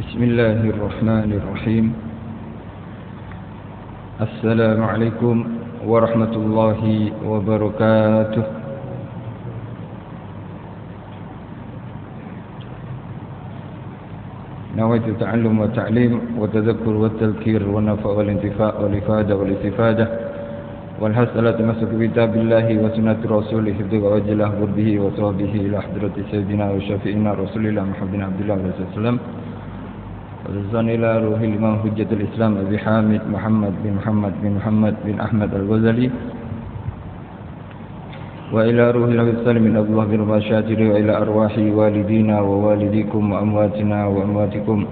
Bismillahirrahmanirrahim. Assalamualaikum warahmatullahi wabarakatuh. Nawaitu ta'allum wa ta'lim wa tadhakkur wa tadhkir wa nafa' wal intifa' wal ifada wal istifada wal hasalatu masuk kitabillahi wa sunnati rasulih hifdhu wa wajlah burbihi wa sahbihi ila hadrati sayyidina wa syafi'ina rasulillah Muhammadin abdillah wa sallam wa ila ruhil imam hujjatul islam Abi Hamid Muhammad bin Ahmad al-Ghazali wa ila ruhil Abi Salim bin Abdullah bin Rasyatiri wa ila arwahi walidina wa walidikum wa amwatina wa amwatikum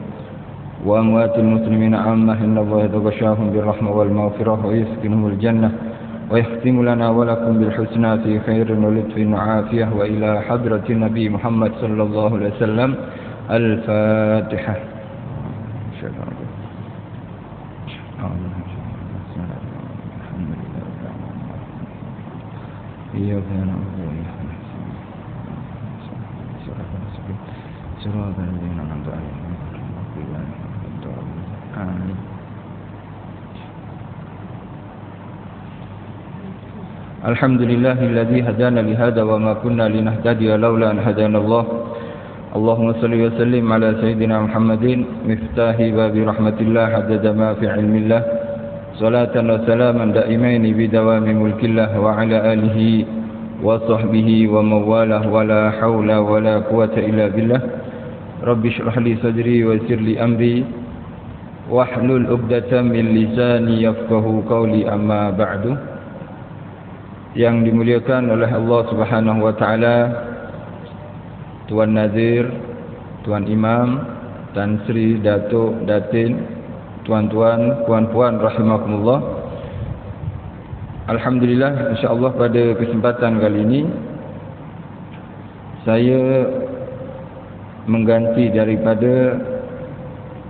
wa amwatil muslimina ammah inna Allah yataghashahum birrahmah wal maghfirah wa yaskinumul jannah wa yahtimu lana wa lakum bil husna fi khairin wa lutfin wa afiyah wa ila hadrati Nabi Muhammad sallallahu alaihi wasallam. Al-Fatihah. إياك نعبد وإياك نستعين صراط الذين أنعمت عليهم غير المغضوب عليهم آمين. الحمد لله الذي هدانا لهذا وما كنا لنهتدي لولا أن هدانا الله. اللهم صل وسلم على سيدنا محمد مفتاح باب رحمة الله عدد ما في علم الله صلاة وسلاما دائمين بدوام ملك الله وعلى آله وصحبه ومن والاه ولا حول ولا قوة إلا بالله. رب اشرح لي صدري ويسر لي أمري واحلل عقدة من لساني يفقهوا قولي. أما بعد. Yang dimuliakan oleh Allah Subhanahu wa taala, Tuan Nazir, Tuan Imam, Tan Sri, Datuk, Datin, tuan-tuan, puan-puan rahimakumullah. Alhamdulillah, insya-Allah pada kesempatan kali ini saya mengganti daripada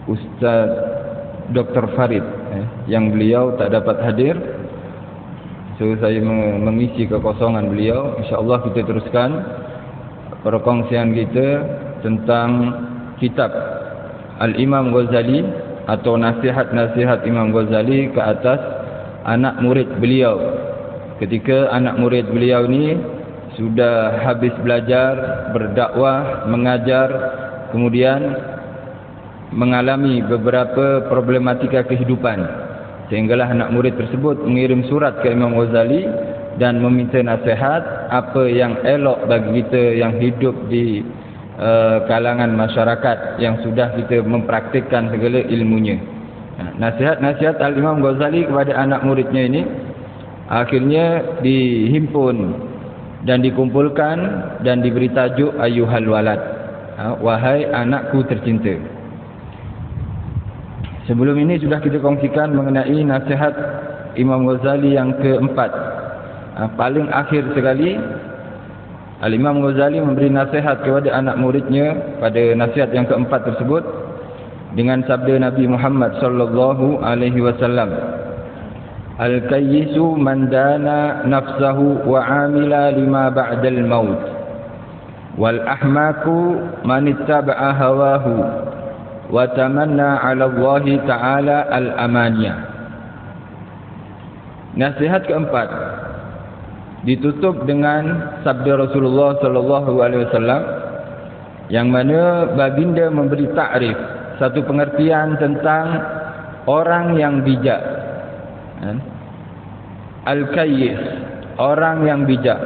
Ustaz Dr. Farid yang beliau tak dapat hadir. So saya mengisi kekosongan beliau. Insya-Allah kita teruskan perkongsian kita tentang kitab Al-Imam Ghazali atau nasihat-nasihat Imam Ghazali ke atas anak murid beliau. Ketika anak murid beliau ni sudah habis belajar, berdakwah, mengajar, kemudian mengalami beberapa problematika kehidupan, sehinggalah anak murid tersebut mengirim surat ke Imam Ghazali dan meminta nasihat apa yang elok bagi kita yang hidup di kalangan masyarakat yang sudah kita mempraktikkan segala ilmunya. Nasihat-nasihat Al-Imam Ghazali kepada anak muridnya ini akhirnya dihimpun dan dikumpulkan dan diberi tajuk Ayyuhal Walad, wahai anakku tercinta. Sebelum ini sudah kita kongsikan mengenai nasihat Imam Ghazali yang keempat. Paling akhir sekali Al-Imam Ghazali memberi nasihat kepada anak muridnya pada nasihat yang keempat tersebut dengan sabda Nabi Muhammad sallallahu alaihi wasallam, Al-kayyisu man dana nafsahu wa amila lima ba'dal maut wal ahmaku man ittaba'a hawahu wa tamanna 'ala Allah ta'ala al-amaniyah. Nasihat keempat ditutup dengan sabda Rasulullah sallallahu alaihi wasallam yang mana baginda memberi takrif, satu pengertian tentang orang yang bijak. Al-kayyis, orang yang bijak.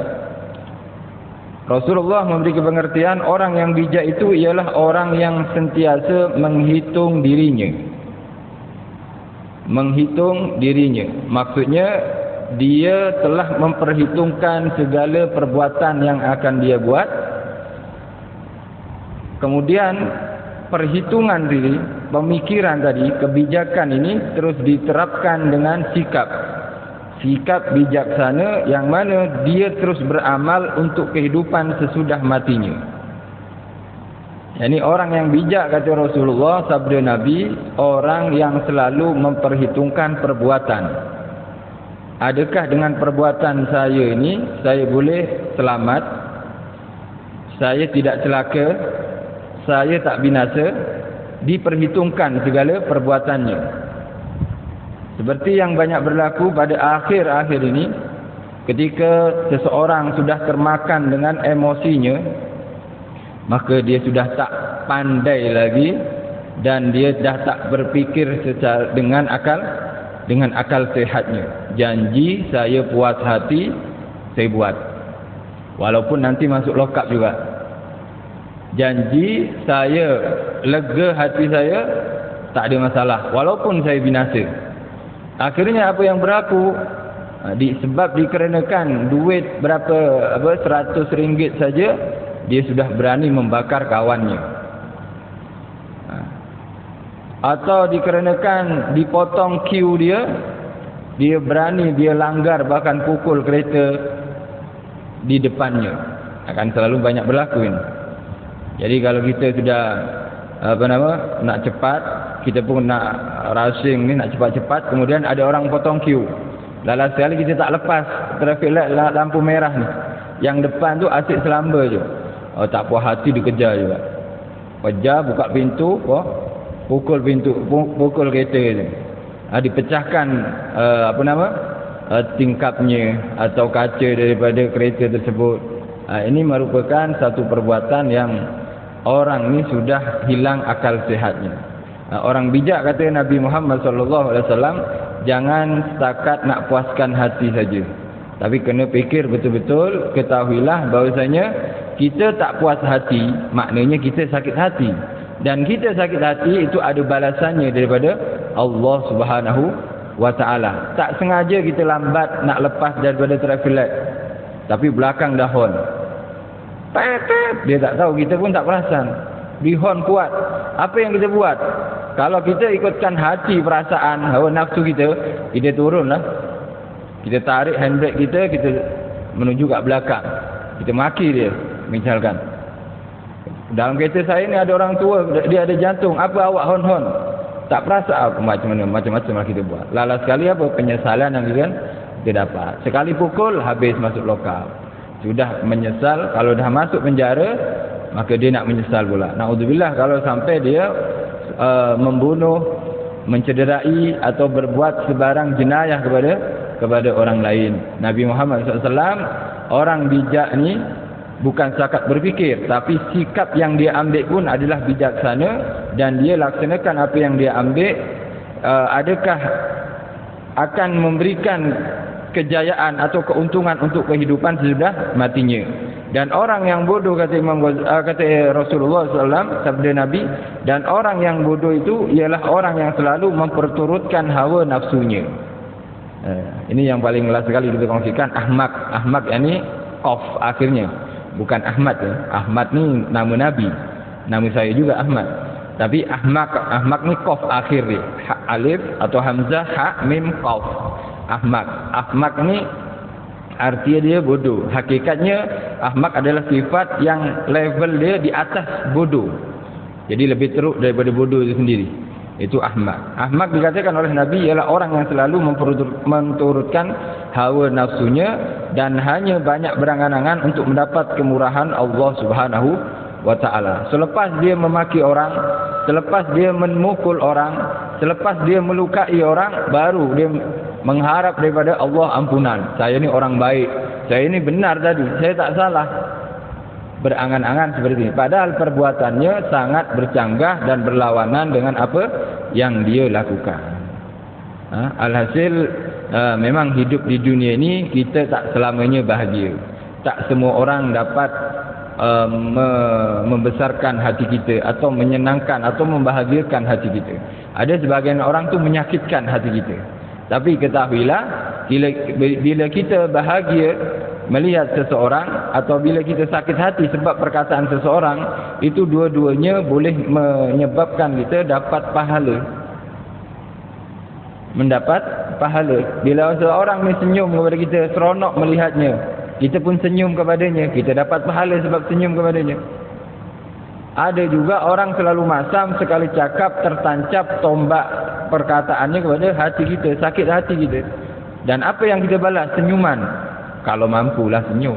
Rasulullah memberi pengertian orang yang bijak itu ialah orang yang sentiasa menghitung dirinya. Menghitung dirinya, maksudnya dia telah memperhitungkan segala perbuatan yang akan dia buat. Kemudian perhitungan diri, pemikiran tadi, kebijakan ini terus diterapkan dengan sikap bijaksana yang mana dia terus beramal untuk kehidupan sesudah matinya. Yani orang yang bijak, kata Rasulullah, sabda Nabi, orang yang selalu memperhitungkan perbuatan. Adakah dengan perbuatan saya ini saya boleh selamat, saya tidak celaka, saya tak binasa, diperhitungkan segala perbuatannya. Seperti yang banyak berlaku pada akhir-akhir ini, ketika seseorang sudah termakan dengan emosinya, maka dia sudah tak pandai lagi dan dia dah tak berfikir secara dengan akal sehatnya. Janji saya puas hati, saya buat. Walaupun nanti masuk lokap juga. Janji saya lega hati saya, tak ada masalah walaupun saya binasa. Akhirnya apa yang berlaku? Sebab dikarenakan duit berapa RM100 saja, dia sudah berani membakar kawannya. Atau dikarenakan dipotong queue dia berani dia langgar bahkan pukul kereta di depannya. Akan selalu banyak berlaku ini. Jadi kalau kita sudah nak cepat, kita pun nak racing ni, nak cepat-cepat, kemudian ada orang potong queue. Lala sekali kita tak lepas traffic light lampu merah ni. Yang depan tu asyik selamba je. Oh, tak puas hati dikejar juga. Kejar, buka pintu, pukul kereta je. Dipecahkan tingkapnya atau kaca daripada kereta tersebut. Ini merupakan satu perbuatan yang orang ni sudah hilang akal sihatnya. Orang bijak kata Nabi Muhammad SAW, jangan setakat nak puaskan hati saja, tapi kena fikir betul-betul. Ketahuilah bahawasanya kita tak puas hati, maknanya kita sakit hati. Dan kita sakit hati itu ada balasannya daripada Allah Subhanahu wa ta'ala. Tak sengaja kita lambat nak lepas daripada traffic light, tapi belakang dah horn. Dia tak tahu, kita pun tak perasan. Di horn kuat. Apa yang kita buat? Kalau kita ikutkan hati, perasaan, hawa nafsu kita turunlah. Kita tarik handbrake kita menuju kat belakang. Kita maki dia, misalkan. Dalam kereta saya ni ada orang tua, dia ada jantung. Apa awak hon-hon? Tak perasa macam-macam lah kita buat. Lala sekali penyesalan yang kita dapat. Sekali pukul, habis masuk lokal. Sudah menyesal. Kalau dah masuk penjara, maka dia nak menyesal pula. Na'udzubillah kalau sampai dia membunuh, mencederai atau berbuat sebarang jenayah kepada orang lain. Nabi Muhammad SAW, orang bijak ni bukan setakat berfikir, tapi sikap yang dia ambil pun adalah bijaksana, dan dia laksanakan apa yang dia ambil. Adakah akan memberikan kejayaan atau keuntungan untuk kehidupan sesudah matinya. Dan orang yang bodoh, kata Rasulullah SAW, sabda Nabi, dan orang yang bodoh itu ialah orang yang selalu memperturutkan hawa nafsunya. Ini yang paling last sekali kita kongsikan. Ahmak yakni qaf akhirnya, bukan Ahmad ya. Ahmad ni nama Nabi, nama saya juga Ahmad. Tapi ahmak ni qaf akhir dia, alif atau hamzah, ha, mim, qaf. Ahmak ni artinya dia bodoh. Hakikatnya ahmak adalah sifat yang level dia di atas bodoh. Jadi lebih teruk daripada bodoh itu sendiri. Itu ahmak. Ahmak dikatakan oleh Nabi ialah orang yang selalu menturutkan hawa nafsunya dan hanya banyak berangan-angan untuk mendapat kemurahan Allah Subhanahu wa ta'ala. Selepas dia memaki orang, selepas dia memukul orang, selepas dia melukai orang, baru dia mengharap daripada Allah ampunan. Saya ni orang baik, saya ni benar tadi, saya tak salah. Berangan-angan seperti ini, padahal perbuatannya sangat bercanggah dan berlawanan dengan apa yang dia lakukan. Alhasil memang hidup di dunia ini kita tak selamanya bahagia. Tak semua orang dapat membesarkan hati kita atau menyenangkan atau membahagiakan hati kita. Ada sebagian orang tu menyakitkan hati kita. Tapi ketahuilah, bila kita bahagia melihat seseorang atau bila kita sakit hati sebab perkataan seseorang, itu dua-duanya boleh menyebabkan kita dapat pahala. Mendapat pahala. Bila seseorang ni senyum kepada kita, seronok melihatnya, kita pun senyum kepadanya, kita dapat pahala sebab senyum kepadanya. Ada juga orang selalu masam, sekali cakap tertancap tombak perkataannya kepada hati kita, sakit hati kita. Dan apa yang kita balas? Senyuman. Kalau mampulah senyum.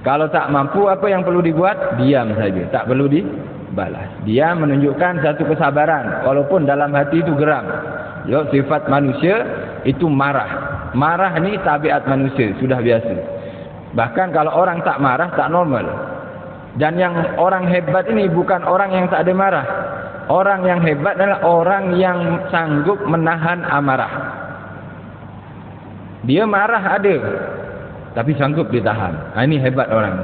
Kalau tak mampu, apa yang perlu dibuat? Diam saja, tak perlu balas. Dia menunjukkan satu kesabaran walaupun dalam hati itu geram. Sifat manusia itu marah. Marah ni tabiat manusia, sudah biasa. Bahkan kalau orang tak marah tak normal. Dan yang orang hebat ini bukan orang yang tak ada marah. Orang yang hebat adalah orang yang sanggup menahan amarah. Dia marah ada, tapi sanggup ditahan. Ini hebat orang.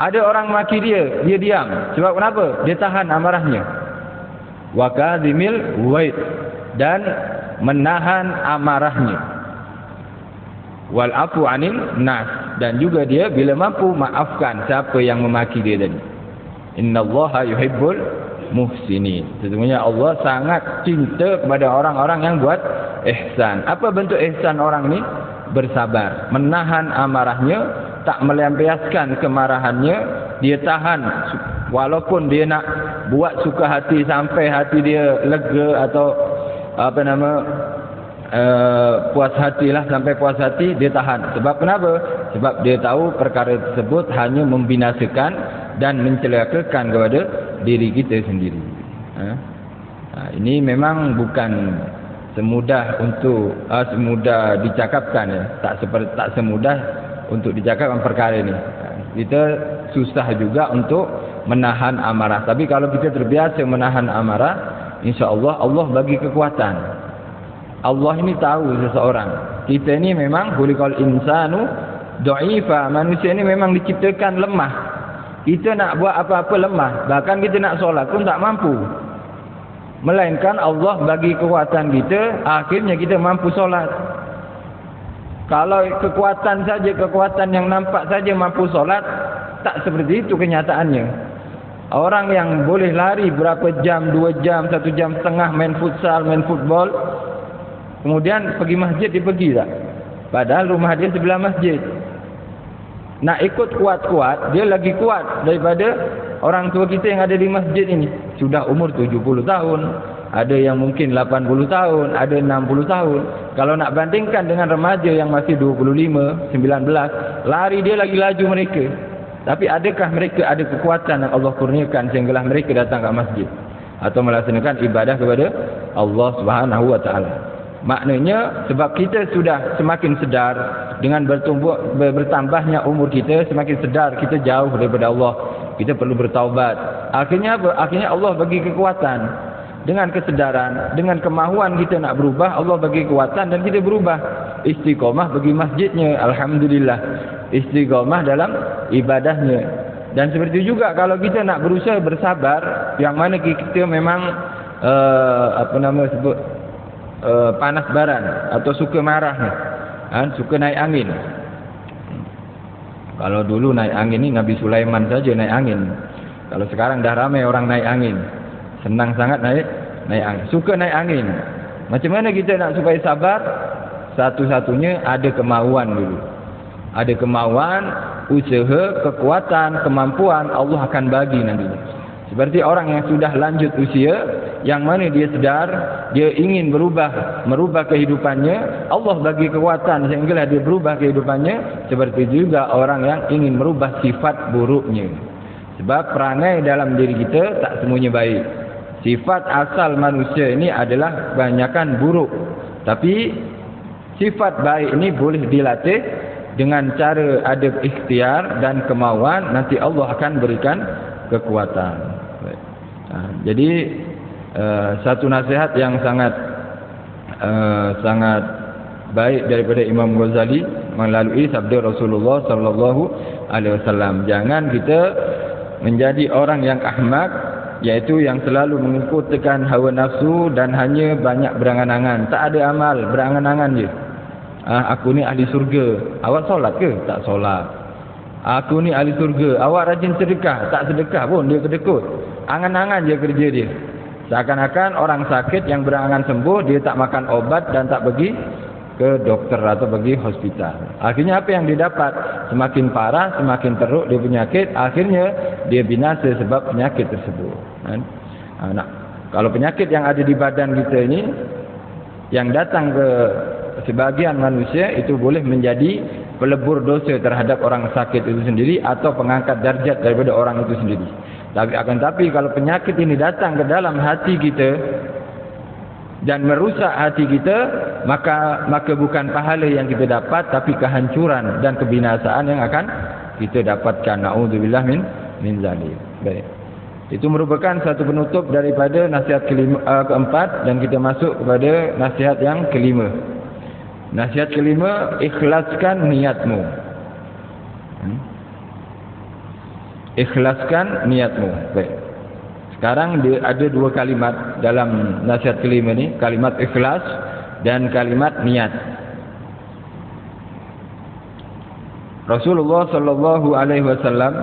Ada orang maki dia, dia diam. Sebab kenapa? Dia tahan amarahnya. Wa kadhimil ghaid, dan menahan amarahnya. Wal afu anil nas, dan juga dia bila mampu maafkan siapa yang memaki dia tadi. Innallaha yuhibbul muhsinin. Sesungguhnya Allah sangat cinta kepada orang-orang yang buat ihsan. Apa bentuk ihsan orang ni? Bersabar, menahan amarahnya, tak melampiaskan kemarahannya, dia tahan walaupun dia nak buat suka hati sampai hati dia lega atau puas hatilah, sampai puas hati dia tahan. Sebab kenapa? Sebab dia tahu perkara tersebut hanya membinasakan dan mencelakakan kepada diri kita sendiri. Ini memang bukan semudah untuk semudah dicakapkan ya. Tak semudah untuk dicakapkan perkara ini. Kita susah juga untuk menahan amarah. Tapi kalau kita terbiasa menahan amarah, insya-Allah Allah bagi kekuatan. Allah ini tahu seseorang. Kita ini memang khuliqal insanu dha'ifa. Manusia ini memang diciptakan lemah. Kita nak buat apa-apa lemah. Bahkan kita nak solat pun tak mampu. Melainkan Allah bagi kekuatan kita, akhirnya kita mampu solat. Kalau kekuatan saja, kekuatan yang nampak saja mampu solat, tak seperti itu kenyataannya. Orang yang boleh lari berapa jam, 2 jam, 1 jam setengah main futsal, main football, kemudian pergi masjid, dia pergi tak? Padahal rumah dia sebelah masjid. Nak ikut kuat-kuat, dia lagi kuat daripada orang tua kita yang ada di masjid ini. Sudah umur 70 tahun, ada yang mungkin 80 tahun, ada 60 tahun. Kalau nak bandingkan dengan remaja yang masih 25, 19, lari dia lagi laju mereka. Tapi adakah mereka ada kekuatan yang Allah kurniakan sehinggalah mereka datang ke masjid atau melaksanakan ibadah kepada Allah Subhanahu wa taala? Maknanya sebab kita sudah semakin sedar dengan bertambahnya umur kita, semakin sedar kita jauh daripada Allah, kita perlu bertaubat. Akhirnya apa? Akhirnya Allah bagi kekuatan. Dengan kesedaran, dengan kemahuan kita nak berubah, Allah bagi kekuatan dan kita berubah. Istiqamah bagi masjidnya, alhamdulillah. Istiqamah dalam ibadahnya. Dan seperti juga kalau kita nak berusaha bersabar, yang mana kita memang panas baran atau suka marah ni, suka naik angin. Kalau dulu naik angin ni Nabi Sulaiman saja naik angin. Kalau sekarang dah ramai orang naik angin, senang sangat naik angin, suka naik angin. Macam mana kita nak supaya sabar? Satu-satunya ada kemauan dulu. Ada kemauan, usaha, kekuatan, kemampuan, Allah akan bagi nantinya. Seperti orang yang sudah lanjut usia, yang mana dia sedar, dia ingin merubah kehidupannya, Allah bagi kekuatan sehinggalah dia berubah kehidupannya. Seperti juga orang yang ingin merubah sifat buruknya. Sebab perangai dalam diri kita tak semuanya baik. Sifat asal manusia ini adalah kebanyakan buruk. Tapi sifat baik ini boleh dilatih dengan cara ada ikhtiar dan kemauan, nanti Allah akan berikan kekuatan. Jadi satu nasihat yang sangat baik daripada Imam Ghazali melalui sabda Rasulullah sallallahu alaihi wasallam. Jangan kita menjadi orang yang ahmak, yaitu yang selalu mengikutkan hawa nafsu dan hanya banyak berangan-angan, tak ada amal, berangan-angan je. Aku ni ahli surga, awak solat ke? Tak solat. Aku ni ahli surga, awak rajin sedekah? Tak sedekah pun, dia kedekut. Angan-angan je kerja dia. Seakan-akan orang sakit yang berangan sembuh, dia tak makan obat dan tak pergi ke dokter atau pergi hospital. Akhirnya apa yang dia dapat? Semakin parah, semakin teruk dia penyakit, akhirnya dia binasa sebab penyakit tersebut. Kalau penyakit yang ada di badan kita ini, yang datang ke sebagian manusia, itu boleh menjadi pelebur dosa terhadap orang sakit itu sendiri atau pengangkat darjat daripada orang itu sendiri. Tapi kalau penyakit ini datang ke dalam hati kita dan merusak hati kita, maka bukan pahala yang kita dapat, tapi kehancuran dan kebinasaan yang akan kita dapatkan. Nauzubillah min zalik. Baik. Itu merupakan satu penutup daripada nasihat keempat, dan kita masuk kepada nasihat yang kelima. Nasihat kelima, ikhlaskan niatmu. Ikhlaskan niatmu. Baik. Sekarang ada dua kalimat dalam nasihat kelima ni, kalimat ikhlas dan kalimat niat. Rasulullah sallallahu alaihi wasallam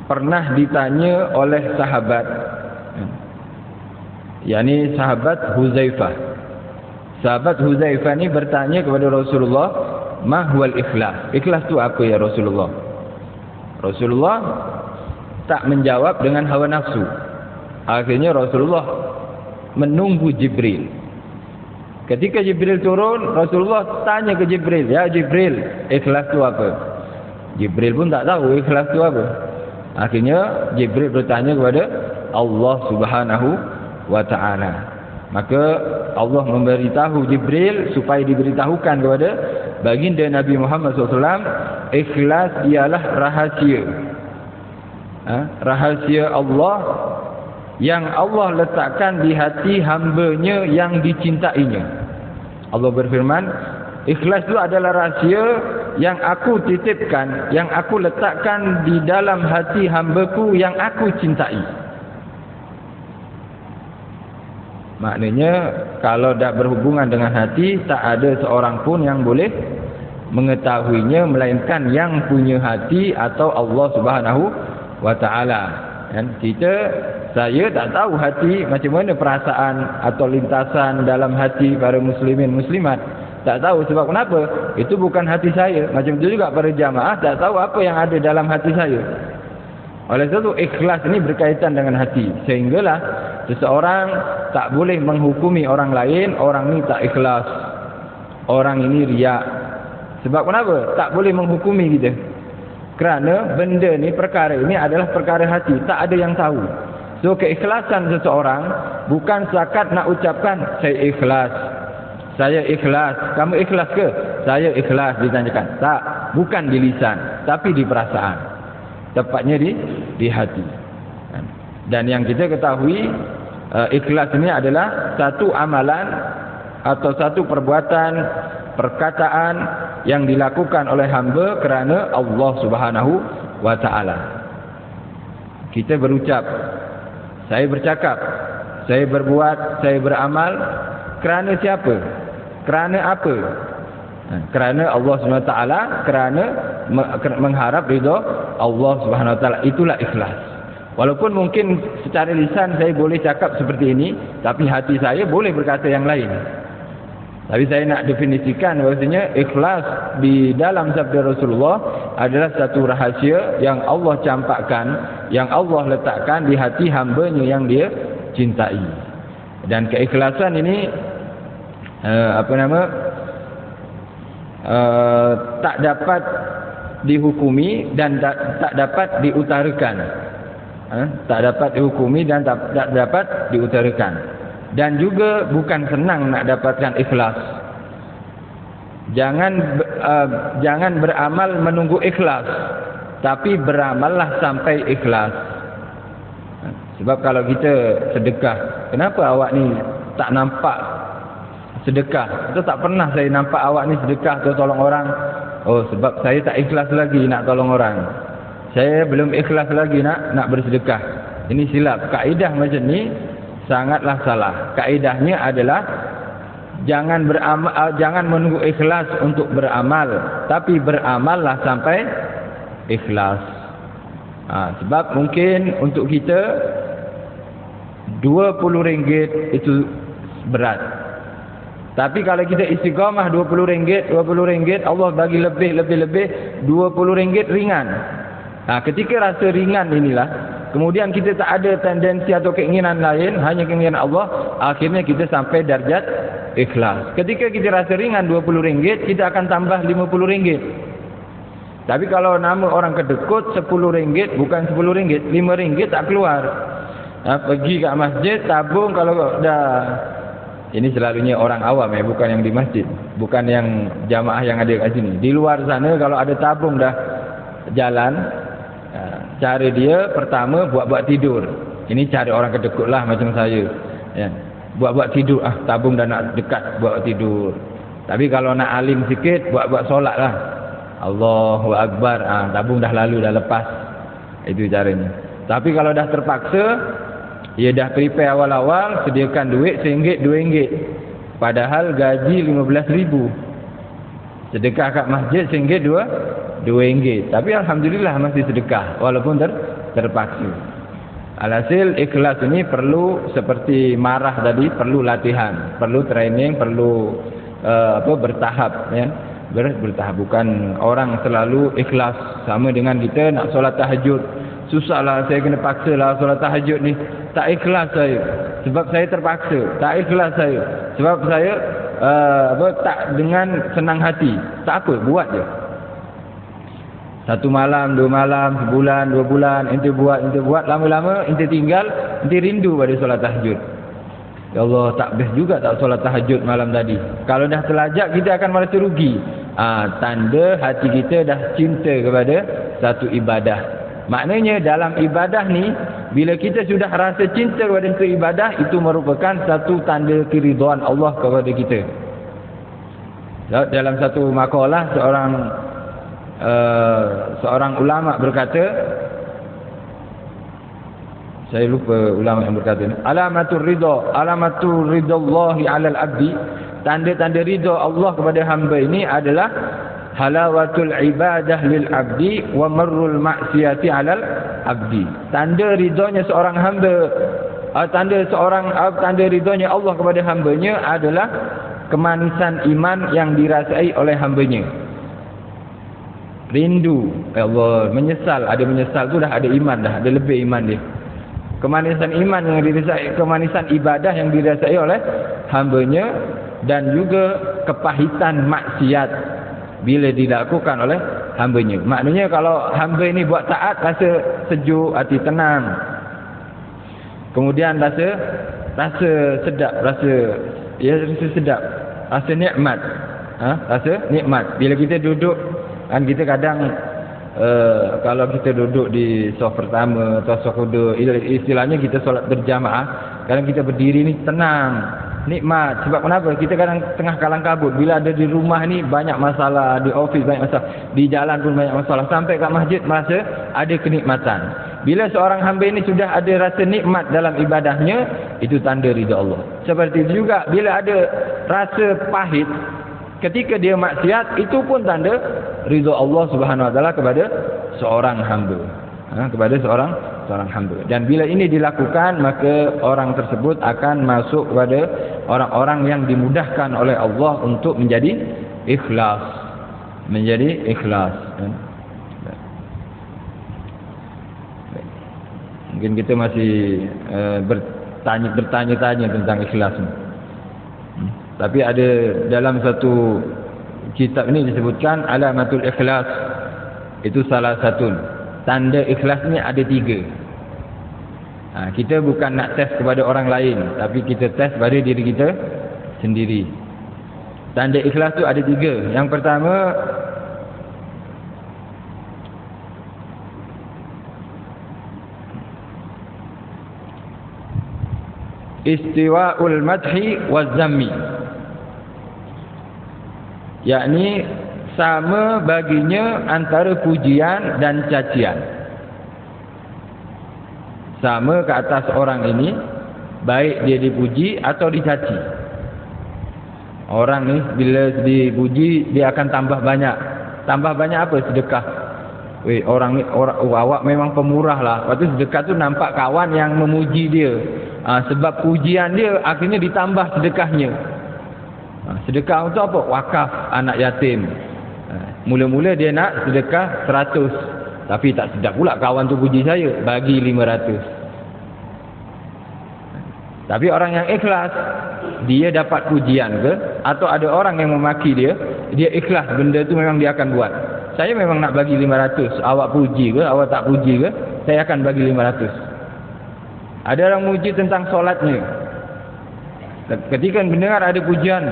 pernah ditanya oleh sahabat, yakni sahabat Huzaifah. Sahabat Huzaifah ni bertanya kepada Rasulullah, "Ma huwal ikhlas?" Ikhlas tu apa ya Rasulullah? Rasulullah tak menjawab dengan hawa nafsu. Akhirnya Rasulullah menunggu Jibril. Ketika Jibril turun, Rasulullah tanya ke Jibril, "Ya Jibril, ikhlas tu apa?" Jibril pun tak tahu ikhlas tu apa. Akhirnya Jibril bertanya kepada Allah Subhanahu wa ta'ala. Maka Allah memberitahu Jibril supaya diberitahukan kepada baginda Nabi Muhammad SAW, ikhlas ialah rahasia. Rahasia Allah yang Allah letakkan di hati hamba-Nya yang dicintainya. Allah berfirman, ikhlas itu adalah rahsia yang aku titipkan, yang aku letakkan di dalam hati hamba-Ku yang aku cintai. Maknanya kalau tak berhubungan dengan hati, tak ada seorang pun yang boleh mengetahuinya melainkan yang punya hati atau Allah Subhanahu wa ta'ala. Dan saya tak tahu hati macam mana, perasaan atau lintasan dalam hati para muslimin muslimat. Tak tahu sebab kenapa? Itu bukan hati saya. Macam itu juga para jamaah tak tahu apa yang ada dalam hati saya. Oleh sebab itu ikhlas ini berkaitan dengan hati. Sehinggalah seseorang tak boleh menghukumi orang lain, orang ni tak ikhlas, orang ini riak. Sebab kenapa? Tak boleh menghukumi kita. Kerana benda ni, perkara ini adalah perkara hati, tak ada yang tahu. So keikhlasan seseorang bukan setakat nak ucapkan saya ikhlas, saya ikhlas. Kamu ikhlas ke? Saya ikhlas, ditanyakan. Tak, bukan di lisan, tapi di perasaan. Tepatnya di hati. Dan yang kita ketahui, ikhlas ini adalah satu amalan atau satu perbuatan, perkataan yang dilakukan oleh hamba kerana Allah Subhanahu wa ta'ala. Kita berucap, saya bercakap, saya berbuat, saya beramal kerana siapa? Kerana apa? Kerana Allah Subhanahu wa ta'ala, kerana mengharap ridha Allah Subhanahu wa ta'ala. Itulah ikhlas. Walaupun mungkin secara lisan saya boleh cakap seperti ini, tapi hati saya boleh berkata yang lain. Tapi saya nak definisikan bahasanya ikhlas di dalam sabda Rasulullah adalah satu rahasia yang Allah campakkan, yang Allah letakkan di hati hamba-Nya yang Dia cintai. Dan keikhlasan ini tak dapat dihukumi dan tak dapat diutarakan. Tak dapat dihukumi dan tak dapat diutarakan. Dan juga bukan senang nak dapatkan ikhlas. Jangan beramal menunggu ikhlas, tapi beramallah sampai ikhlas. Sebab kalau kita sedekah, kenapa awak ni tak nampak sedekah? Itu tak pernah saya nampak awak ni sedekah atau tolong orang. Oh, sebab saya tak ikhlas lagi nak tolong orang. Saya belum ikhlas lagi nak bersedekah. Ini silap. Kaedah macam ni sangatlah salah. Kaedahnya adalah jangan menunggu ikhlas untuk beramal, tapi beramallah sampai ikhlas. Sebab mungkin untuk kita RM20 itu berat. Tapi kalau kita istiqamah RM20, Allah bagi lebih RM20 ringan. Ketika rasa ringan inilah, kemudian kita tak ada tendensi atau keinginan lain, hanya keinginan Allah, akhirnya kita sampai darjat ikhlas. Ketika kita rasa ringan RM20, kita akan tambah RM50. Tapi kalau nama orang kedekut RM10, bukan RM10, RM5 tak keluar. Pergi kat masjid, tabung kalau dah. Ini selalunya orang awam bukan yang di masjid. Bukan yang jamaah yang ada kat sini. Di luar sana kalau ada tabung dah jalan, cara dia pertama buat-buat tidur. Ini cara orang kedekut lah macam saya. Ya. Buat-buat tidur, tabung dah nak dekat, buat tidur. Tapi kalau nak alim sikit, buat-buat solat lah. Allahu Akbar, tabung dah lalu, dah lepas. Itu caranya. Tapi kalau dah terpaksa, dia dah prepare awal-awal, sediakan duit RM1, RM2. Padahal gaji RM15,000. Sedekah kat masjid RM1, RM2. Tapi alhamdulillah masih sedekah walaupun terpaksa. Alhasil ikhlas ini perlu seperti marah tadi, perlu latihan, perlu training, perlu bertahap, ya. Bertahap. Bukan orang selalu ikhlas. Sama dengan kita nak solat tahajud, susahlah saya kena paksa lah solat tahajud ni. Tak ikhlas saya sebab saya terpaksa. Tak ikhlas saya sebab saya tak dengan senang hati. Tak apa, buat je. 1 malam, 2 malam, sebulan, 2 bulan, ente buat, lama-lama ente tinggal, ente rindu pada solat tahajud. Ya Allah, tak best juga tak solat tahajud malam tadi. Kalau dah terlajak, kita akan merasa rugi. Tanda hati kita dah cinta kepada satu ibadah. Maknanya dalam ibadah ni, bila kita sudah rasa cinta kepada satu ibadah, itu merupakan satu tanda keridhaan Allah kepada kita. Dalam satu makalah, seorang ulama berkata, saya lupa ulama yang berkata ini, alamatul ridallahi 'alal 'abdi, tanda-tanda ridha Allah kepada hamba ini adalah halawatul ibadah lil 'abdi wa marrul maksiati 'alal 'abdi. Tanda ridhanya seorang hamba, tanda ridhanya Allah kepada hambanya adalah kemanisan iman yang dirasai oleh hambanya. Rindu, ya Allah, menyesal, ada menyesal tu dah ada iman, dah ada lebih iman dia. Kemanisan iman yang dirasai, kemanisan ibadah yang dirasai oleh hambanya, dan juga kepahitan maksiat bila dilakukan oleh hambanya. Maknanya kalau hamba ini buat taat, rasa sejuk, hati tenang. Kemudian rasa sedap, rasa sedap, rasa nikmat. Rasa nikmat. Bila kita duduk, kan kita kadang kalau kita duduk di saf pertama atau saf kedua, istilahnya kita solat berjamaah, kadang kita berdiri ni tenang, nikmat. Sebab kenapa? Kita kadang tengah kalang kabut. Bila ada di rumah ni banyak masalah, di office banyak masalah, di jalan pun banyak masalah, sampai kat masjid merasa ada kenikmatan. Bila seorang hamba ini sudah ada rasa nikmat dalam ibadahnya, itu tanda ridha Allah. Seperti itu juga bila ada rasa pahit ketika dia maksiat, itu pun tanda ridha Allah Subhanahu wa taala kepada seorang hamba. Kepada seorang hamba. Dan bila ini dilakukan, maka orang tersebut akan masuk kepada orang-orang yang dimudahkan oleh Allah untuk menjadi ikhlas. Mungkin kita masih bertanya-tanya tentang ikhlas ni. Tapi ada dalam satu kitab ini disebutkan alamatul ikhlas. Itu salah satu. Tanda ikhlas ni ada 3. Kita bukan nak test kepada orang lain, tapi kita test pada diri kita sendiri. Tanda ikhlas tu ada 3. Yang pertama, istiwa'ul madhi waz zammi, yakni sama baginya antara pujian dan cacian. Sama ke atas orang ini, baik dia dipuji atau dicaci. Orang ni bila dipuji, dia akan tambah banyak. Tambah banyak apa? Sedekah. Orang ni, awak memang pemurah lah. Lepas tu sedekah tu nampak kawan yang memuji dia. Sebab pujian dia, akhirnya ditambah sedekahnya. Sedekah untuk apa? Wakaf anak yatim. Mula-mula dia nak sedekah 100, tapi tak sedap pula kawan tu puji saya, bagi 500. Tapi orang yang ikhlas, dia dapat pujian ke, atau ada orang yang memaki dia, dia ikhlas, benda tu memang dia akan buat. saya memang nak bagi 500. Awak puji ke, awak tak puji ke, saya akan bagi 500. Ada orang muji tentang solatnya. Ketika mendengar ada pujian,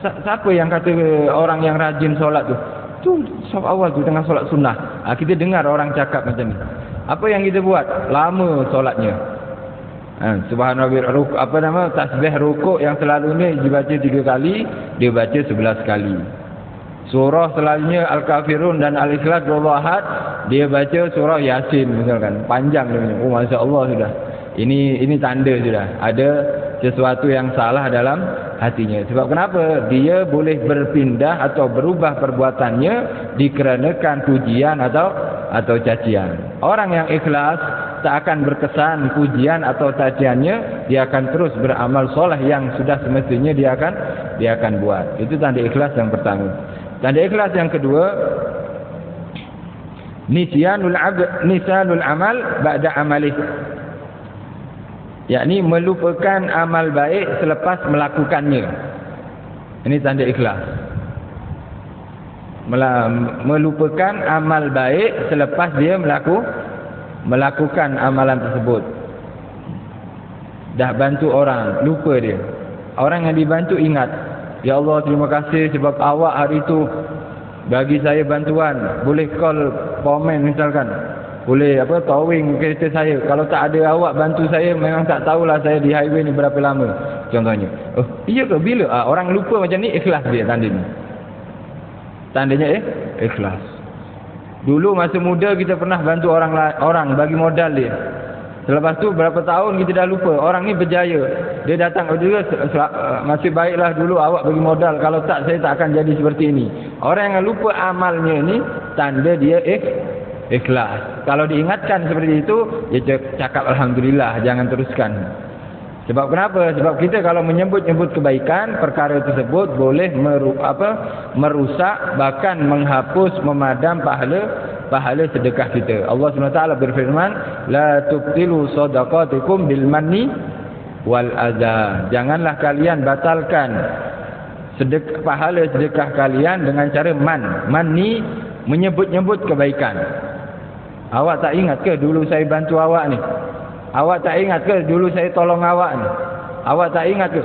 siapa yang kata orang yang rajin solat tu? Tu saf awal tu tengah solat sunnah. Kita dengar orang cakap macam ni. Apa yang kita buat? Lama solatnya. Subhanallah, tasbih rukuk yang selalu ni dibaca 3 kali, dia baca 11 kali. Surah selalunya Al-Kafirun dan Al-Ikhlas Wallahu Ahad, dia baca surah Yasin misalkan. Panjang dia punya. Oh, masya-Allah sudah. Ini tanda sudah ada sesuatu yang salah dalam hatinya. Sebab kenapa? Dia boleh berpindah atau berubah perbuatannya dikarenakan pujian atau cacian. Orang yang ikhlas tak akan berkesan pujian atau caciannya, dia akan terus beramal soleh yang sudah semestinya dia akan buat. Itu tanda ikhlas yang pertama. Tanda ikhlas yang kedua, nisanul amal ba'da amalih, yakni melupakan amal baik selepas melakukannya. Ini tanda ikhlas. Melupakan amal baik selepas dia melakukan amalan tersebut. Dah bantu orang, lupa dia. Orang yang dibantu ingat, ya Allah terima kasih sebab awak hari itu bagi saya bantuan. Boleh call pomen misalkan, boleh towing kereta saya. Kalau tak ada awak bantu saya, memang tak tahulah saya di highway ni berapa lama. Contohnya. Oh, iya ke? Bila? Orang lupa macam ni, ikhlas dia tanda ni. Tandanya ikhlas. Dulu masa muda kita pernah bantu orang bagi modal dia. Selepas tu berapa tahun kita dah lupa. Orang ni berjaya. Dia datang juga, masih baiklah dulu awak bagi modal. Kalau tak, saya tak akan jadi seperti ini. Orang yang lupa amalnya ni, tanda dia ikhlas. Kalau diingatkan seperti itu, dia cakap alhamdulillah, jangan teruskan. Sebab kenapa? Sebab kita kalau menyebut-nyebut kebaikan, perkara tersebut boleh merusak, bahkan menghapus, memadam pahala sedekah kita. Allah SWT berfirman, la tubtilu shadaqatikum bil manni wal adza. Janganlah kalian batalkan pahala sedekah kalian dengan cara manni, menyebut-nyebut kebaikan. Awak tak ingat ke dulu saya bantu awak ni? Awak tak ingat ke dulu saya tolong awak ni? Awak tak ingat ke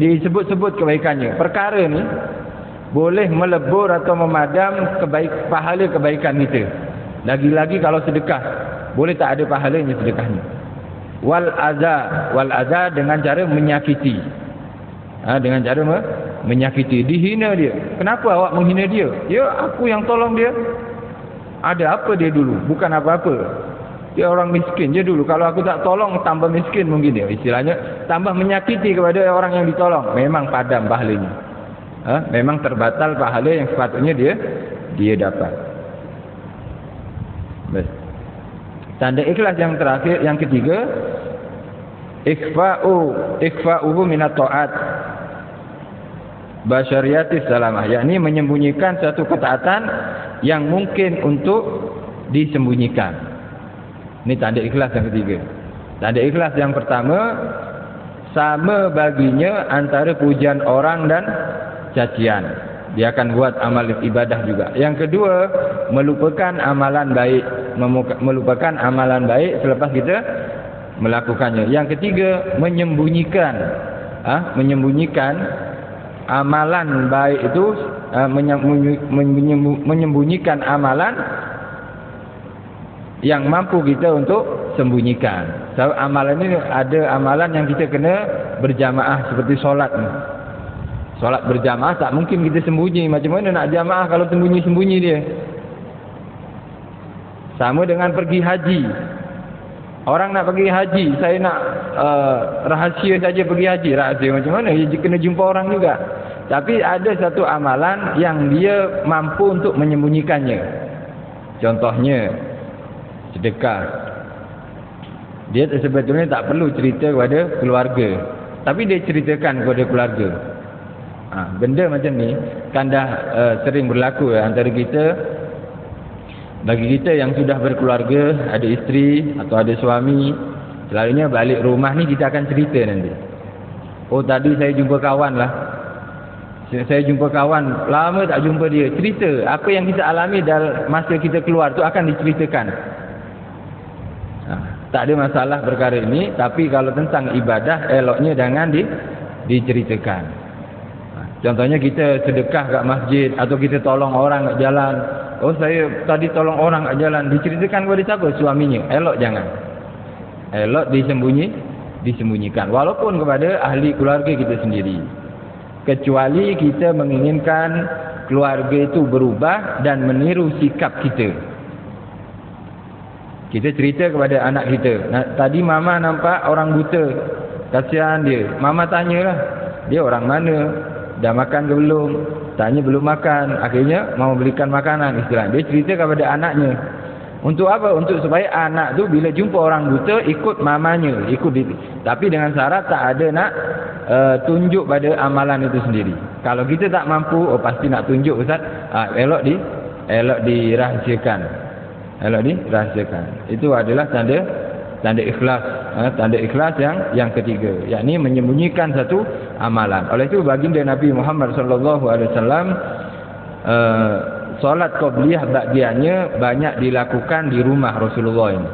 disebut-sebut kebaikannya? Perkara ni boleh melebur atau memadam pahala kebaikan kita. Lagi-lagi kalau sedekah, boleh tak ada pahalanya sedekahnya. Wal adza dengan cara menyakiti. Dengan cara menyakiti, dihina dia. Kenapa awak menghina dia? Ya, aku yang tolong dia. Ada apa dia dulu? Bukan apa-apa. Dia orang miskin je dulu. Kalau aku tak tolong, tambah miskin mungkin dia. Istilahnya, tambah menyakiti kepada orang yang ditolong. Memang padam pahalanya. Memang terbatal pahala yang sepatutnya dia dapat. Baik. Tanda ikhlas yang terakhir, yang ketiga, ikhfa'uhu minat ta'at basyariyatis salamah, yakni menyembunyikan satu ketaatan yang mungkin untuk disembunyikan. Ini tanda ikhlas yang ketiga. Tanda ikhlas yang pertama, sama baginya antara pujian orang dan cacian. Dia akan buat amal ibadah juga. Yang kedua, melupakan amalan baik. Melupakan amalan baik selepas kita melakukannya. Yang ketiga, menyembunyikan. Menyembunyikan amalan baik itu, menyembunyikan amalan yang mampu kita untuk sembunyikan. So, amalan ini ada amalan yang kita kena berjamaah seperti solat ni. Solat berjamaah tak mungkin kita sembunyi. Macam mana nak jamaah kalau sembunyi-sembunyi dia? Sama dengan pergi haji. Orang nak pergi haji, saya nak rahsia saja pergi haji. Rahsia macam mana? Dia kena jumpa orang juga. Tapi ada satu amalan yang dia mampu untuk menyembunyikannya. Contohnya sedekah. Dia sebetulnya tak perlu cerita kepada keluarga, tapi dia ceritakan kepada keluarga. Benda macam ni kan dah sering berlaku antara kita. Bagi kita yang sudah berkeluarga, ada isteri atau ada suami, selalunya balik rumah ni kita akan cerita nanti. Oh, tadi saya jumpa kawan lah, Saya jumpa kawan, lama tak jumpa dia, cerita apa yang kita alami dalam masa kita keluar tu akan diceritakan. Tak ada masalah perkara ini, tapi kalau tentang ibadah, eloknya jangan diceritakan. Contohnya kita sedekah kat masjid, atau kita tolong orang kat jalan. Oh, saya tadi tolong orang kat jalan, diceritakan kepada siapa? Suaminya. Elok jangan. Elok disembunyikan, walaupun kepada ahli keluarga kita sendiri. Kecuali kita menginginkan keluarga itu berubah dan meniru sikap kita. Kita cerita kepada anak kita, tadi mama nampak orang buta, kasihan dia. Mama tanyalah, dia orang mana, dah makan ke belum? Tanya belum makan, akhirnya mau belikan makanan, istilah. Dia cerita kepada anaknya. Untuk apa? Untuk supaya anak tu bila jumpa orang buta ikut mamanya, tapi dengan syarat tak ada nak tunjuk pada amalan itu sendiri. Kalau kita tak mampu, oh pasti nak tunjuk ustaz, elok dirahsiakan. Elok dirahsiakan. Itu adalah tanda ikhlas, tanda ikhlas yang ketiga, yakni menyembunyikan satu amalan. Oleh itu baginda Nabi Muhammad sallallahu alaihi wasallam solat qabliyah ba'diyahnya banyak dilakukan di rumah Rasulullah ini.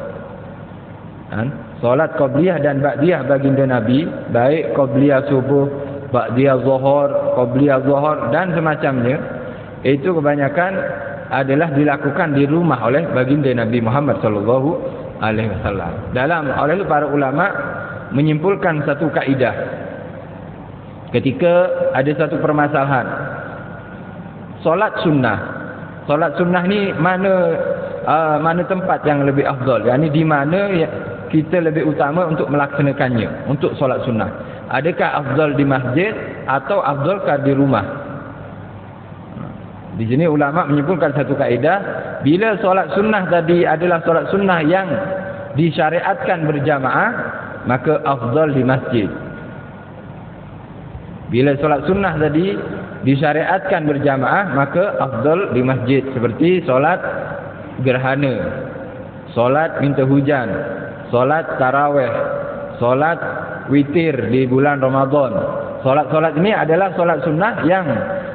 Solat qabliyah dan ba'diyah baginda Nabi, baik qabliyah subuh, ba'diyah zuhur, qabliyah zuhur dan semacamnya, itu kebanyakan adalah dilakukan di rumah oleh baginda Nabi Muhammad sallallahu alaihi wasallam. Oleh itu para ulama menyimpulkan satu kaidah. Ketika ada satu permasalahan, solat sunnah ni mana tempat yang lebih afdal, yakni di mana kita lebih utama untuk melaksanakannya, untuk solat sunnah. Adakah afdal di masjid atau afdalkah di rumah? Di sini ulama menyimpulkan satu kaedah, bila solat sunnah tadi adalah solat sunnah yang disyariatkan berjamaah, maka afdal di masjid. Bila solat sunnah tadi disyariatkan berjamaah, maka afdal di masjid, seperti solat gerhana, solat minta hujan, solat tarawih, solat witir di bulan Ramadan. Solat-solat ini adalah solat sunnah yang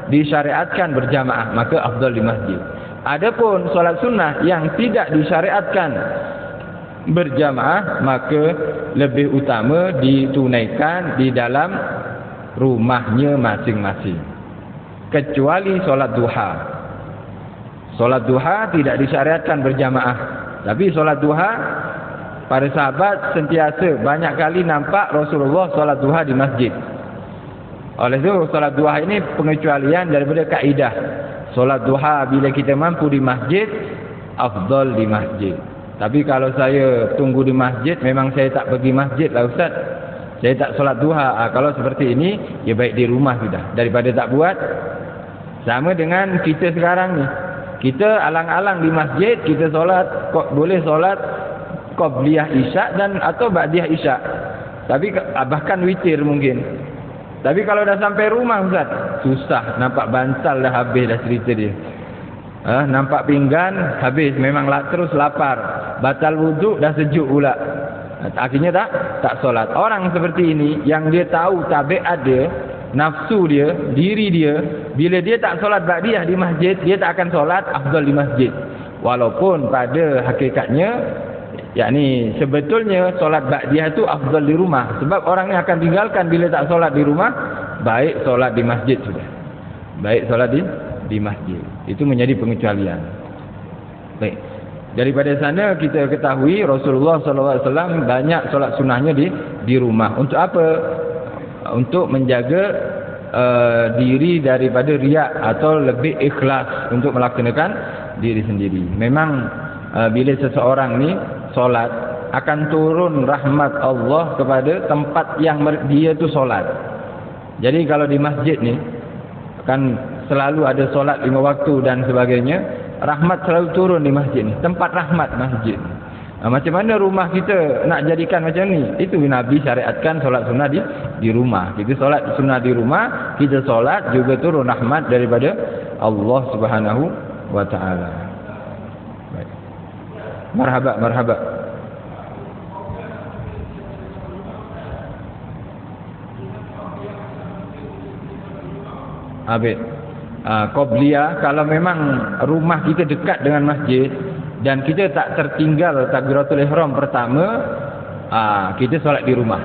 disyariatkan berjamaah, maka afdal di masjid. Adapun solat sunnah yang tidak disyariatkan berjamaah, maka lebih utama ditunaikan di dalam rumahnya masing-masing. Kecuali solat duha. Solat duha tidak disyariatkan berjamaah, tapi solat duha para sahabat sentiasa banyak kali nampak Rasulullah solat duha di masjid. Oleh itu solat duha ini pengecualian daripada kaedah. Solat duha bila kita mampu di masjid, afdal di masjid. Tapi kalau saya tunggu di masjid, memang saya tak pergi masjid lah ustaz, saya tak solat duha. Kalau seperti ini, ya baik di rumah sudah, daripada tak buat. Sama dengan kita sekarang ni, kita alang-alang di masjid, kita solat, boleh solat qabliyah isyak dan atau ba'diyah isyak, tapi bahkan witir mungkin. Tapi kalau dah sampai rumah ustaz, susah, nampak bantal dah habis dah cerita dia. Nampak pinggan habis, memang terus lapar, batal wuduk dah sejuk pula. Akhirnya tak solat. Orang seperti ini yang dia tahu tabiat dia, nafsu dia, diri dia, bila dia tak solat ba'diyah di masjid, dia tak akan solat afdal di masjid. Walaupun pada hakikatnya, yakni sebetulnya solat ba'diyah itu afdal di rumah. Sebab orang ni akan tinggalkan bila tak solat di rumah, baik solat di masjid sudah. Baik solat di masjid. Itu menjadi pengecualian. Baik. Daripada sana kita ketahui Rasulullah SAW banyak solat sunnahnya di rumah. Untuk apa? Untuk menjaga diri daripada riak, atau lebih ikhlas untuk melaksanakan diri sendiri. Memang bila seseorang ni solat, akan turun rahmat Allah kepada tempat yang dia tu solat. Jadi kalau di masjid ni kan selalu ada solat 5 waktu dan sebagainya, rahmat selalu turun di masjid ni, tempat rahmat masjid. Macam mana rumah kita nak jadikan macam ni? Itu Nabi syariatkan solat sunnah di rumah. Kita solat sunnah di rumah, kita solat juga turun rahmat daripada Allah Subhanahu wa taala. Baik. Marhaba. Habis Qobliyah, kalau memang rumah kita dekat dengan masjid dan kita tak tertinggal takbiratul ihram pertama, kita solat di rumah.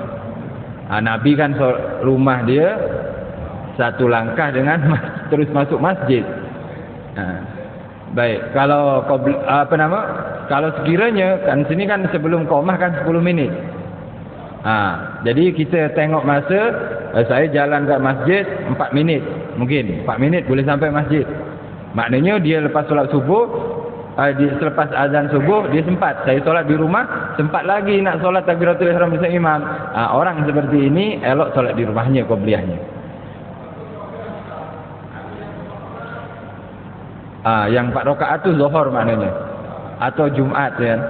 Nabi kan rumah dia satu langkah dengan terus masuk masjid. Baik, kalau kalau sekiranya kan sini kan sebelum qomah kan 10 minit. Jadi kita tengok masa, saya jalan ke masjid 4 minit. Mungkin 4 minit boleh sampai masjid. Maknanya dia lepas solat subuh, selepas azan subuh dia sempat. Saya solat di rumah, sempat lagi nak solat takbiratul ihram bersama imam. Orang seperti ini elok solat di rumahnya qobliyahnya. Yang 4 rakaat tu zuhur maknanya, atau Jumaat ya.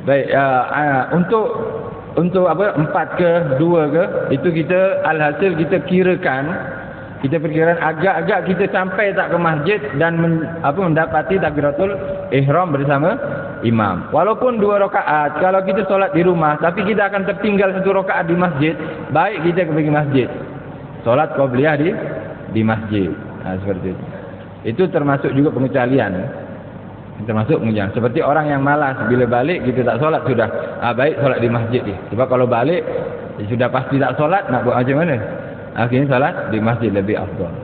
Baik, untuk apa 4 ke 2 ke, itu kita alhasil kita perkirakan agak-agak kita sampai tak ke masjid dan mendapati takbiratul ihram bersama imam. Walaupun 2 rakaat, kalau kita solat di rumah tapi kita akan tertinggal 1 rakaat di masjid, baik kita pergi masjid. Solat qobliyah di masjid. Seperti itu. Itu termasuk juga pengecualian. Seperti orang yang malas, bila balik kita tak solat sudah. Baik solat di masjid dia. Sebab kalau balik sudah pasti tak solat, nak buat macam mana? Akhirnya solat di masjid lebih afdal.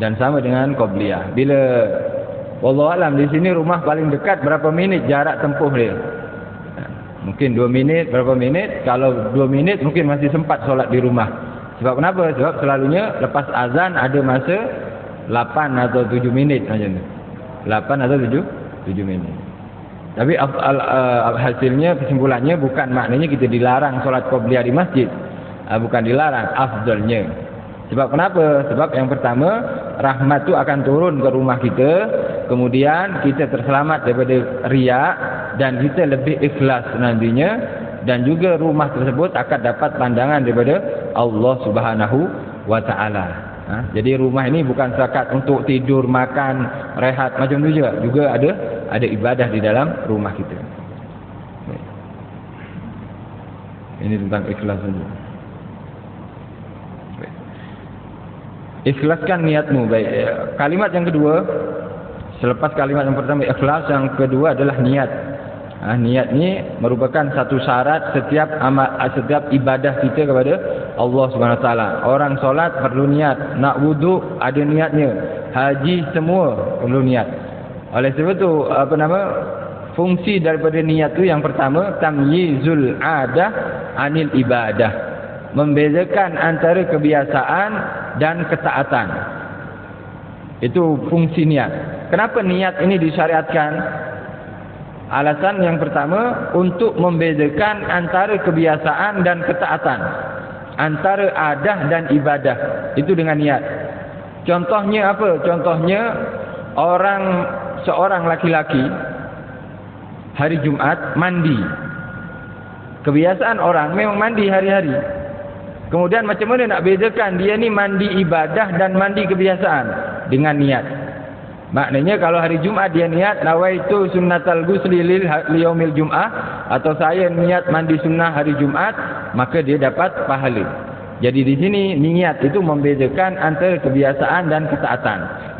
Dan sama dengan qobliyah. Bila wallahu alam di sini rumah paling dekat berapa minit jarak tempuh dia? Mungkin 2 minit, berapa minit? Kalau 2 minit mungkin masih sempat solat di rumah. Sebab kenapa? Sebab selalunya lepas azan ada masa 8 atau 7 minit macam tu. 8 atau 7 minit. Tapi hasilnya, kesimpulannya bukan maknanya kita dilarang solat qobliyah di masjid. Bukan dilarang, afdalnya. Sebab kenapa? Sebab yang pertama, rahmat tu akan turun ke rumah kita. Kemudian kita terselamat daripada riak dan kita lebih ikhlas nantinya. Dan juga rumah tersebut akan dapat pandangan daripada Allah Subhanahu wa taala. Jadi rumah ini bukan setakat untuk tidur, makan, rehat macam tu juga. Juga ada ibadah di dalam rumah kita. Ini tentang ikhlas saja. Ikhlaskan niatmu. Baik. Kalimat yang kedua, selepas kalimat yang pertama ikhlas, yang kedua adalah niat. Niat ni merupakan satu syarat setiap ibadah kita kepada Allah Subhanahu Wa Taala. Orang solat perlu niat, nak wudu ada niatnya, haji semua perlu niat. Oleh sebab itu fungsi daripada niat tu yang pertama tamyizul adah anil ibadah, membezakan antara kebiasaan dan ketaatan. Itu fungsi niat. Kenapa niat ini disyariatkan? Alasan yang pertama untuk membezakan antara kebiasaan dan ketaatan, antara adah dan ibadah. Itu dengan niat. Contohnya apa? Contohnya seorang laki-laki hari Jumat mandi. Kebiasaan orang memang mandi hari-hari. Kemudian macam mana nak bezakan dia ni mandi ibadah dan mandi kebiasaan? Dengan niat. Maknanya kalau hari Jumat dia niat nawaitu sunnatal ghusli liyaumil jum'ah, atau saya niat mandi sunnah hari Jumat, maka dia dapat pahala. Jadi di sini niat itu membezakan antara kebiasaan dan ketaatan.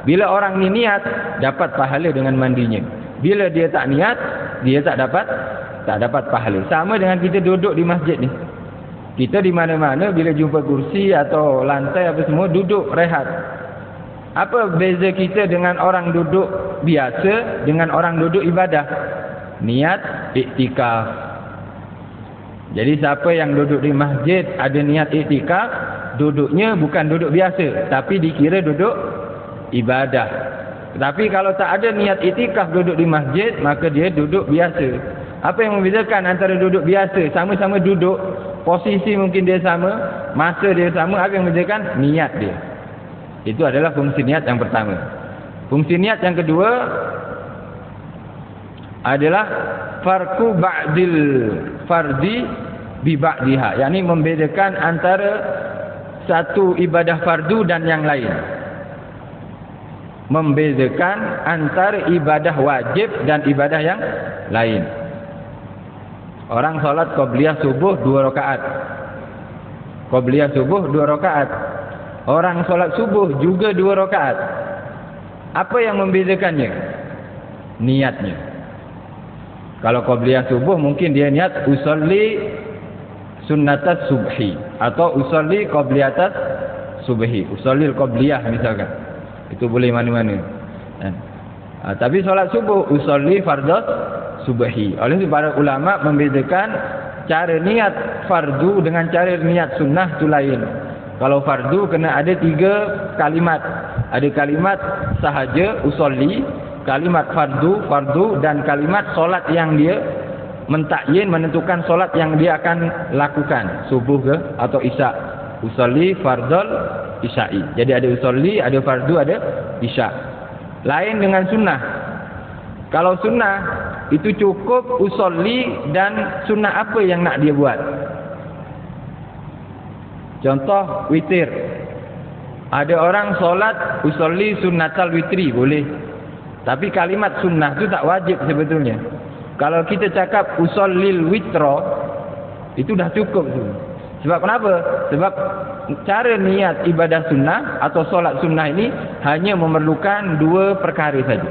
Bila orang ni niat, dapat pahala dengan mandinya. Bila dia tak niat, dia tak dapat pahala. Sama dengan kita duduk di masjid ni. Kita di mana-mana bila jumpa kursi atau lantai apa semua duduk rehat. Apa beza kita dengan orang duduk biasa dengan orang duduk ibadah? Niat iktikaf. Jadi siapa yang duduk di masjid ada niat iktikaf, duduknya bukan duduk biasa, tapi dikira duduk ibadah. Tapi kalau tak ada niat iktikaf duduk di masjid, maka dia duduk biasa. Apa yang membezakan antara duduk biasa, sama-sama duduk, posisi mungkin dia sama, masa dia sama, apa yang membezakan? Niat dia. Itu adalah fungsi niat yang pertama. Fungsi niat yang kedua adalah farqu ba'dil fardi bi ba'diha, yakni membedakan antara satu ibadah fardu dan yang lain. Membedakan antara ibadah wajib dan ibadah yang lain. Orang solat qobliyah subuh 2 rakaat. Qabliyah subuh 2 rakaat. Orang solat subuh juga 2 rakaat. Apa yang membezakannya? Niatnya. Kalau qabliyah subuh mungkin dia niat usolli sunnatas subhi atau usolli qabliyatas subhi, usolli qabliyah misalkan. Itu boleh mana-mana. Tapi solat subuh usolli fardhu subhi. Oleh itu para ulama membezakan cara niat fardu dengan cara niat sunnah itu lain. Kalau fardu kena ada 3 kalimat. Ada kalimat sahaja usolli, kalimat fardu dan kalimat solat yang dia mentakyin, menentukan solat yang dia akan lakukan, subuh ke atau isya. Usolli fardhul isya'i. Jadi ada usolli, ada fardu, ada isya. Lain dengan sunnah. Kalau sunnah itu cukup usolli dan sunnah apa yang nak dia buat. Contoh witir. Ada orang solat usolli sunnatal witri, boleh. Tapi kalimat sunnah itu tak wajib sebetulnya. Kalau kita cakap usallil witra, itu dah cukup tu. Sebab kenapa? Sebab cara niat ibadah sunnah atau solat sunnah ini hanya memerlukan 2 perkara saja.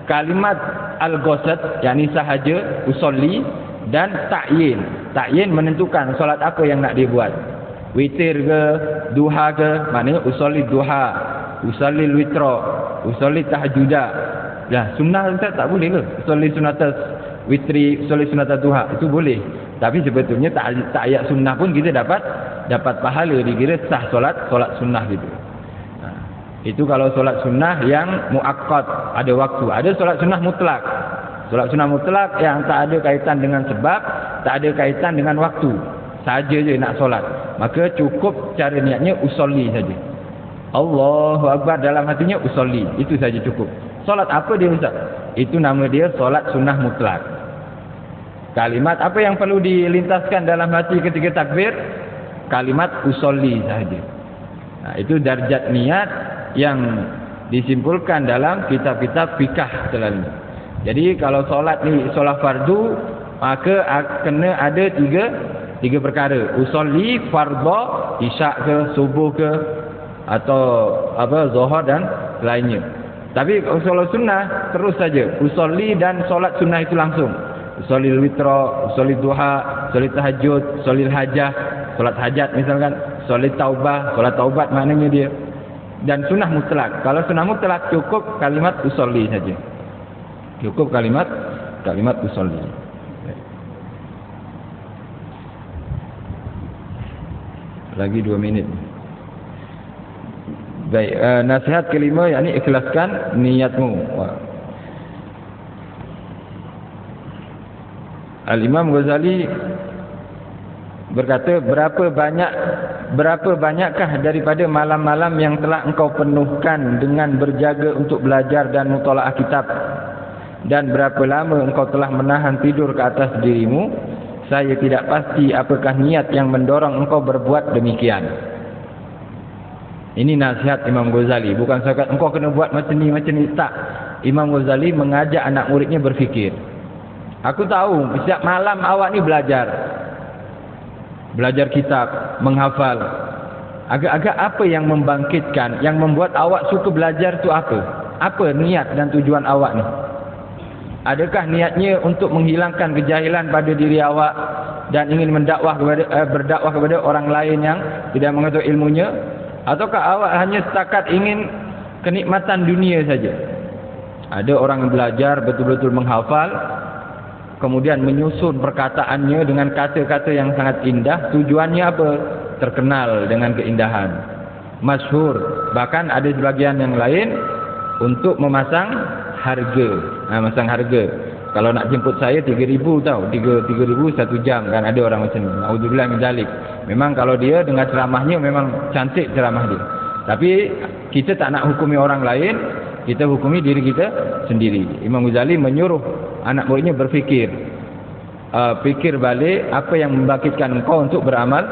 Kalimat al-ghasad, yakni sahaja usolli, dan ta'yin. Ta'yin menentukan solat apa yang nak dibuat. Witir ke, duha ke, maknanya usolli duha, usolli witra, usolli tahajjuda. Lah sunnah tak boleh ke? Usolli sunnatas witri, usolli sunnatas duha, itu boleh. Tapi sebetulnya tak ayat sunnah pun kita dapat pahala, dikira sah solat sunnah gitu. Itu kalau solat sunnah yang muakkad, ada waktu. Ada solat sunnah mutlak. Solat sunnah mutlak yang tak ada kaitan dengan sebab, tak ada kaitan dengan waktu. Saja je nak solat. Maka cukup cara niatnya usolli saja. Allahu Akbar dalam hatinya usolli. Itu saja cukup. Solat apa dia Ustaz? Itu nama dia solat sunnah mutlak. Kalimat apa yang perlu dilintaskan dalam hati ketika takbir? Kalimat usolli saja. Itu darjat niat yang disimpulkan dalam kitab-kitab fikah selalu. Jadi kalau solat ni solat fardu, maka kena ada tiga perkara. Usolli fardhu isya ke, subuh ke, atau zuhur dan lainnya. Tapi kalau solat sunnah terus saja usolli dan solat sunnah itu langsung. Usolli witra, usolli duha, usolli tahajud, usolli hajah, solat hajat misalkan, usolli taubah, solat taubat maknanya dia. Dan sunnah mutlak. Kalau sunnah mutlak cukup kalimat usolli saja. Cukup kalimat usolli. Lagi 2 minit. Baik, nasihat kelima yakni ikhlaskan niatmu. Al-Imam Ghazali berkata, berapa banyakkah daripada malam-malam yang telah engkau penuhkan dengan berjaga untuk belajar dan mutalaah kitab, dan berapa lama engkau telah menahan tidur ke atas dirimu? Saya tidak pasti apakah niat yang mendorong engkau berbuat demikian. Ini nasihat Imam Ghazali. Bukan sekadar engkau kena buat macam ni. Tak. Imam Ghazali mengajak anak muridnya berfikir. Aku tahu setiap malam awak ni belajar kitab, menghafal. Agak-agak apa yang membangkitkan, yang membuat awak suka belajar tu apa? Apa niat dan tujuan awak ni? Adakah niatnya untuk menghilangkan kejahilan pada diri awak dan ingin berdakwah kepada orang lain yang tidak mengetahui ilmunya? Ataukah awak hanya setakat ingin kenikmatan dunia saja? Ada orang yang belajar betul-betul menghafal, kemudian menyusun perkataannya dengan kata-kata yang sangat indah. Tujuannya apa? Terkenal dengan keindahan, masyhur. Bahkan ada sebagian yang lain untuk memasang harga. Masang harga. Kalau nak jemput saya 3,000 tau. 3,000 1 jam kan, ada orang macam ni. Auzubillah min zalik. Memang kalau dia dengan ceramahnya memang cantik ceramah dia. Tapi kita tak nak hukumi orang lain, kita hukumi diri kita sendiri. Imam Ghazali menyuruh anak muridnya berfikir. Fikir balik apa yang membangkitkan engkau untuk beramal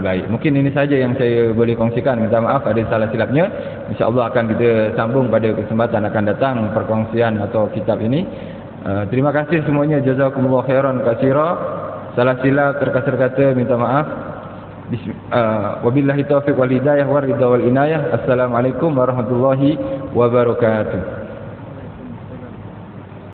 baik. Mungkin ini saja yang saya boleh kongsikan. Minta maaf ada salah silapnya. InsyaAllah akan kita sambung pada kesempatan akan datang perkongsian atau kitab ini. Terima kasih semuanya. Jazakumullah khairan katsira. Salah silap terkasar kata minta maaf. Wabillahi taufiq wal hidayah war ridha wal inayah. Assalamualaikum warahmatullahi wabarakatuh.